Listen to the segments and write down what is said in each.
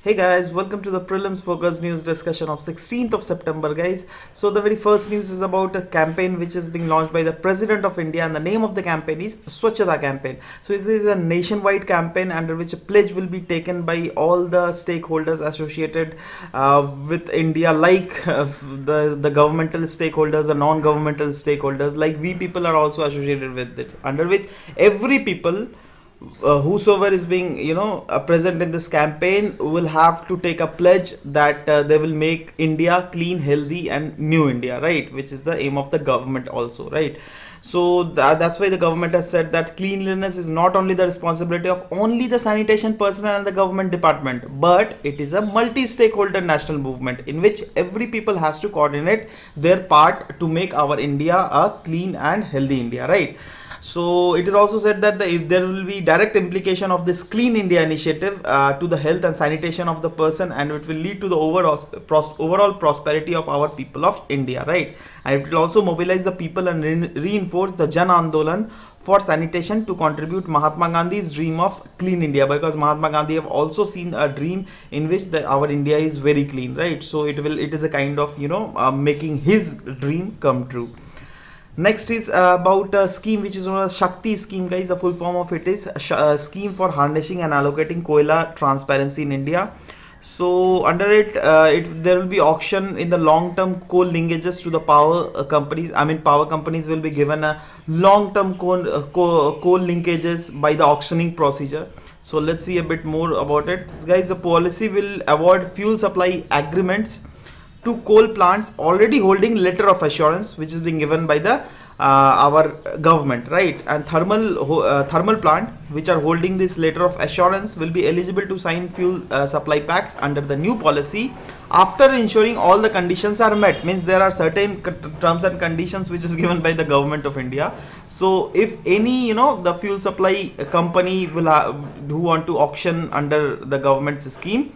Hey guys, welcome to the Prelims Focus News discussion of 16th of September guys. So the very first news is about a campaign which is being launched by the President of India, and the name of the campaign is Swachhta campaign. So this is a nationwide campaign under which a pledge will be taken by all the stakeholders associated with India, like the governmental stakeholders, the non-governmental stakeholders, like we people are also associated with it, under which every people whosoever is being present in this campaign will have to take a pledge that they will make India clean, healthy and new India, right, which is the aim of the government also, right? So that's why the government has said that cleanliness is not only the responsibility of only the sanitation personnel and the government department, but it is a multi-stakeholder national movement in which every people has to coordinate their part to make our India a clean and healthy India, right? So it is also said that if there will be direct implication of this Clean India initiative to the health and sanitation of the person, and it will lead to the overall prosperity of our people of India, right? And it will also mobilize the people and reinforce the Jan Andolan for sanitation to contribute Mahatma Gandhi's dream of clean India, because Mahatma Gandhi have also seen a dream in which our India is very clean, right? So it is a kind of making his dream come true. Next is about a scheme which is known as SHAKTI scheme, guys. The full form of it is a scheme for harnessing and allocating Koyala transparency in India. So under it, there will be auction in the long-term coal linkages to the power companies. I mean, power companies will be given a long-term coal linkages by the auctioning procedure. So let's see a bit more about it, guys. The policy will award fuel supply agreements to coal plants already holding letter of assurance, which is being given by the our government, right? And thermal plant which are holding this letter of assurance will be eligible to sign fuel supply pacts under the new policy after ensuring all the conditions are met. Means there are certain terms and conditions which is given by the government of India. So if any the fuel supply company will who want to auction under the government's scheme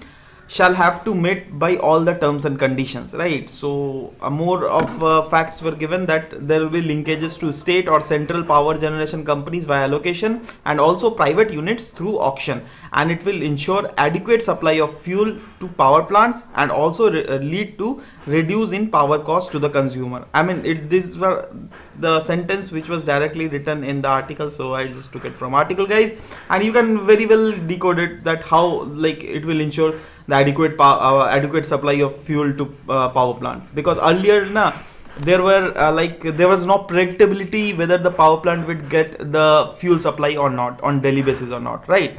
shall have to meet by all the terms and conditions, right? So more of facts were given that there will be linkages to state or central power generation companies via allocation and also private units through auction, and it will ensure adequate supply of fuel to power plants and also lead to reduce in power cost to the consumer. I mean, these were the sentence which was directly written in the article, so I just took it from article, guys, and you can very well decode it that how like it will ensure the adequate supply of fuel to power plants, because earlier there was no predictability whether the power plant would get the fuel supply or not on daily basis or not, right?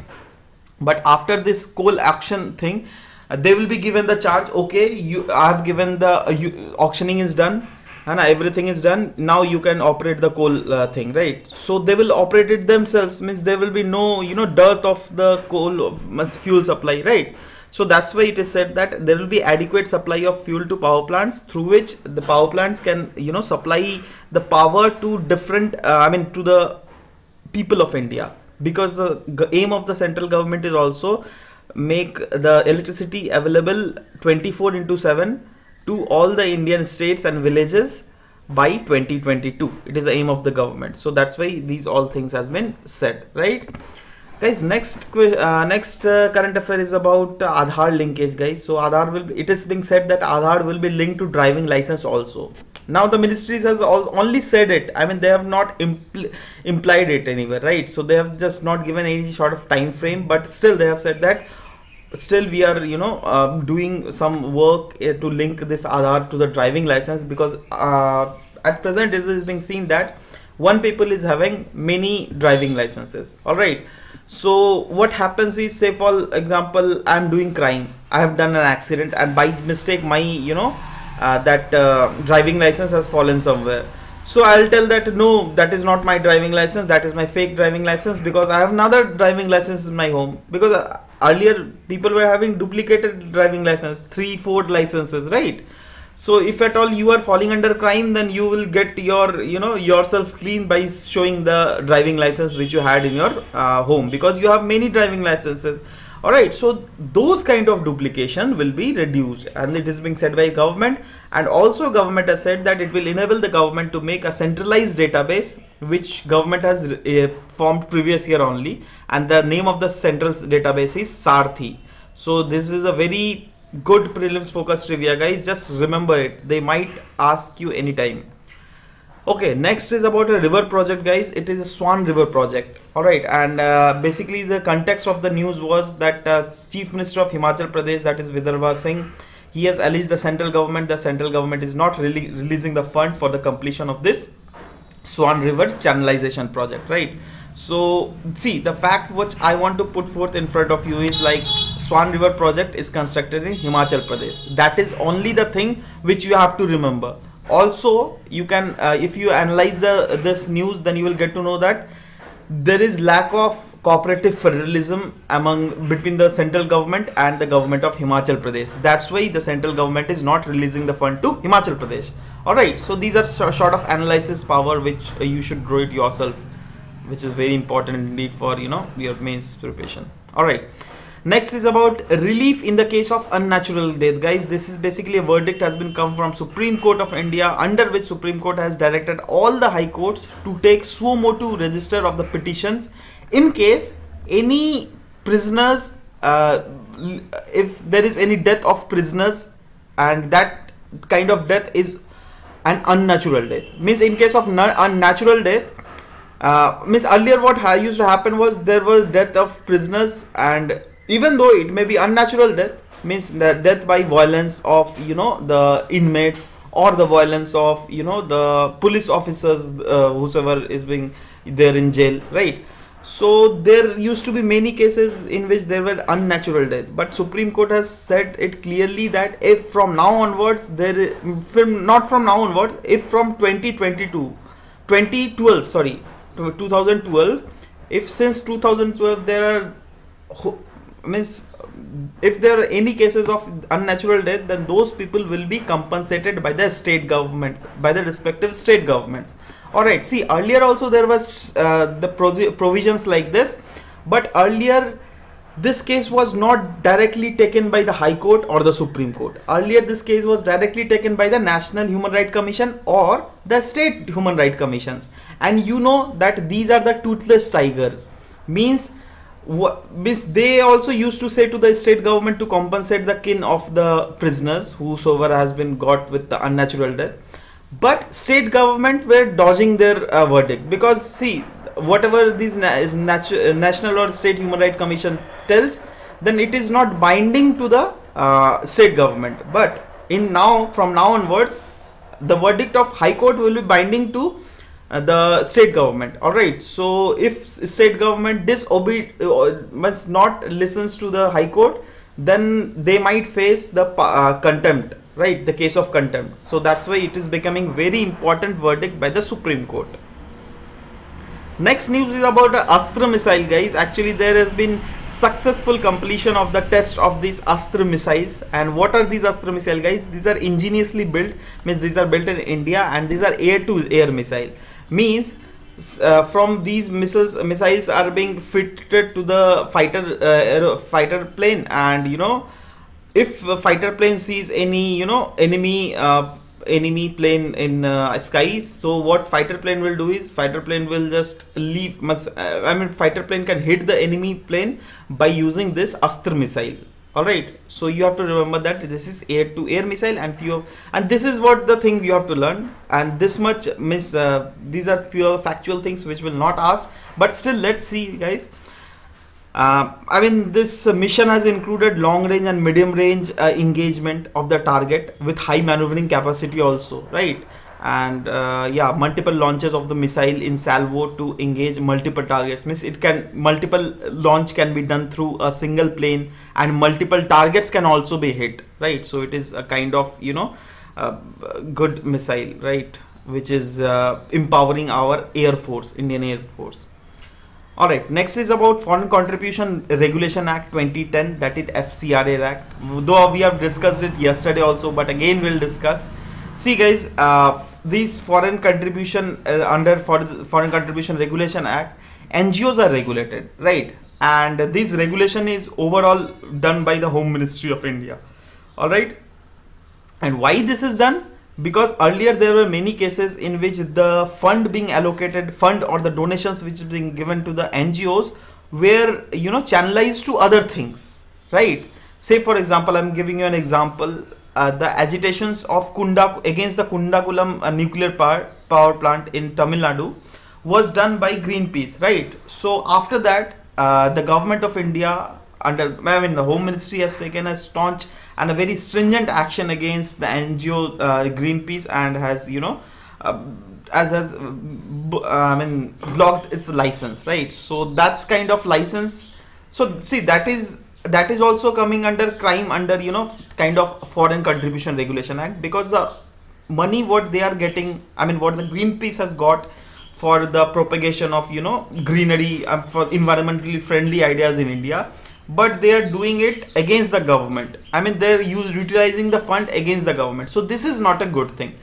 But after this coal auction thing, they will be given the charge. Okay, I have given the auctioning is done and everything is done, now you can operate the coal thing, right? So they will operate it themselves, means there will be no dearth of the coal fuel supply, right? So that's why it is said that there will be adequate supply of fuel to power plants, through which the power plants can supply the power to different to the people of India, because the aim of the central government is also make the electricity available 24/7 to all the Indian states and villages by 2022. It is the aim of the government. So that's why these all things has been said, right? Guys, next current affair is about Aadhaar linkage, guys. So it is being said that Aadhaar will be linked to driving license also. Now the ministries has only said it. I mean, they have not implied it anywhere, right? So they have just not given any sort of time frame, but still they have said that still we are doing some work to link this Aadhaar to the driving license, because at present it is being seen that one people is having many driving licenses, all right? So what happens is, say for example, I am doing crime, I have done an accident, and by mistake my driving license has fallen somewhere. So I'll tell that no, that is not my driving license, that is my fake driving license, because I have another driving license in my home. Because earlier people were having duplicated driving license, 3-4 licenses, right? So if at all you are falling under crime, then you will get your yourself clean by showing the driving license which you had in your home, because you have many driving licenses. Alright, so those kind of duplication will be reduced, and it is being said by government. And also government has said that it will enable the government to make a centralized database, which government has formed previous year only, and the name of the central database is SHAKTI. So this is a very good prelims focused trivia, guys. Just remember it. They might ask you anytime. Okay, next is about a river project, guys. It is a Swan river project. Alright, and basically the context of the news was that Chief Minister of Himachal Pradesh, that is Vidarbha Singh, he has alleged the central government is not really releasing the fund for the completion of this Swan river channelization project, right? So see, the fact which I want to put forth in front of you is like Swan river project is constructed in Himachal Pradesh. That is only the thing which you have to remember. Also, you can if you analyze this news, then you will get to know that there is lack of cooperative federalism between the central government and the government of Himachal Pradesh. That's why the central government is not releasing the fund to Himachal Pradesh. Alright, so these are sort of analysis power which you should grow it yourself, which is very important indeed for your mains preparation. Alright, next is about relief in the case of unnatural death, guys. This is basically a verdict has been come from Supreme Court of India, under which Supreme Court has directed all the high courts to take suo motu register of the petitions in case any prisoners, if there is any death of prisoners and that kind of death is an unnatural death. Means in case of unnatural death, means earlier what used to happen was there was death of prisoners, and even though it may be unnatural death, means death by violence of the inmates or the violence of the police officers, whosoever is being there in jail, right? So there used to be many cases in which there were unnatural death, but Supreme Court has said it clearly that if from now onwards if from 2012, if since 2012 there are if there are any cases of unnatural death, then those people will be compensated by the state governments, by the respective state governments. Alright, see, earlier also there was the provisions like this, but earlier this case was not directly taken by the High Court or the Supreme Court. Earlier this case was directly taken by the National Human Rights Commission or the State Human Rights Commissions. And you know that these are the toothless tigers. Means they also used to say to the state government to compensate the kin of the prisoners whosoever has been got with the unnatural death. But state government were dodging their verdict, because see, whatever these national or state human rights commission tells, then it is not binding to the state government. But from now onwards, the verdict of High Court will be binding to the state government. Alright, so if state government must not listens to the High Court, then they might face the contempt, right, the case of contempt. So that's why it is becoming very important verdict by the Supreme Court. Next news is about the Astra missile, guys. Actually there has been successful completion of the test of these Astra missiles. And what are these Astra missile, guys? These are ingeniously built, means these are built in India, and these are air to air missile. Means from these missiles are being fitted to the fighter plane, and if a fighter plane sees any enemy plane in skies, so what fighter plane will do is fighter plane will just leave. Fighter plane can hit the enemy plane by using this Astra missile. Alright, so you have to remember that this is air to air missile, and this is what the thing you have to learn, and this much these are few factual things which will not ask, but still let's see, guys. This mission has included long range and medium range engagement of the target with high maneuvering capacity also, right? And multiple launches of the missile in salvo to engage multiple targets. Means multiple launch can be done through a single plane, and multiple targets can also be hit, right? So it is a kind of good missile, right, which is empowering our Air Force, Indian Air Force. Alright, next is about Foreign Contribution Regulation Act 2010, that is FCRA Act. Though we have discussed it yesterday also, but again we'll discuss. See, guys, these foreign contribution under Foreign Contribution Regulation Act, NGOs are regulated, right? And this regulation is overall done by the Home Ministry of India. Alright, and why this is done? Because earlier there were many cases in which the fund or the donations which is being given to the NGOs were channelized to other things, right? Say for example, I'm giving you an example, the agitations of against the Kundakulam nuclear power plant in Tamil Nadu was done by Greenpeace, right? So after that, the government of India the Home Ministry has taken a staunch and a very stringent action against the NGO Greenpeace, and has blocked its license, right? So that's kind of license. So see, that is also coming under crime under kind of Foreign Contribution Regulation Act, because the money what they are getting, what the Greenpeace has got for the propagation of greenery, for environmentally friendly ideas in India, but they are doing it against the government. They're utilizing the fund against the government. So this is not a good thing.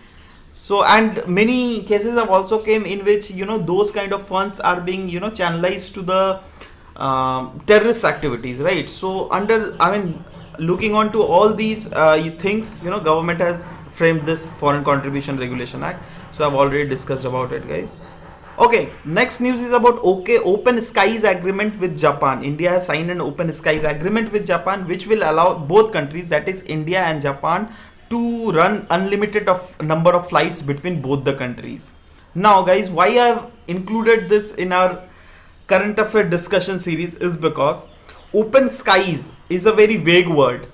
So, and many cases have also came in which those kind of funds are being channelized to the terrorist activities, right? So looking on to all these things, government has framed this Foreign Contribution Regulation Act. So I've already discussed about it, guys. Okay, next news is about Open Skies Agreement with Japan. India has signed an Open Skies Agreement with Japan, which will allow both countries, that is India and Japan, to run unlimited number of flights between both the countries. Now guys, why I have included this in our current affair discussion series is because open skies is a very vague word.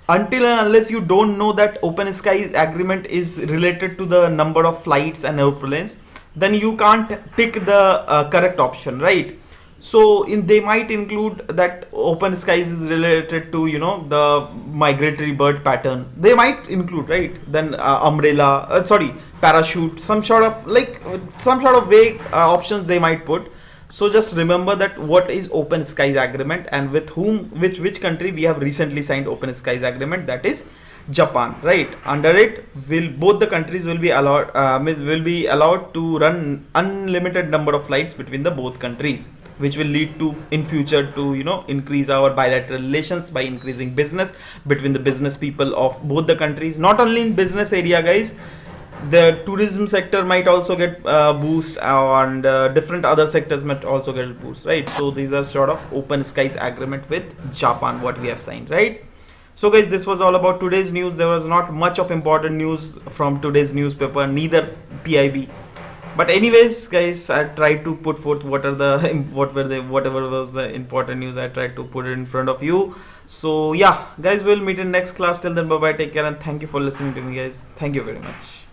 Until and unless you don't know that Open Skies Agreement is related to the number of flights and airplanes, then you can't pick the correct option, right? So they might include that open skies is related to the migratory bird pattern. They might include, right? Then umbrella, parachute, some sort of vague options they might put. So just remember that what is Open Skies Agreement, and with which country we have recently signed Open Skies Agreement, that is Japan, right? Under it, both the countries will be allowed to run unlimited number of flights between the both countries, which will lead to in future to increase our bilateral relations by increasing business between the business people of both the countries. Not only in business area, guys, the tourism sector might also get boost, and different other sectors might also get a boost, right? So these are sort of Open Skies Agreement with Japan what we have signed, right? So guys, this was all about today's news. There was not much of important news from today's newspaper, neither PIB. But anyways, guys, I tried to put forth whatever was the important news. I tried to put it in front of you. So yeah, guys, we'll meet in next class. Till then, bye bye, take care, and thank you for listening to me, guys. Thank you very much.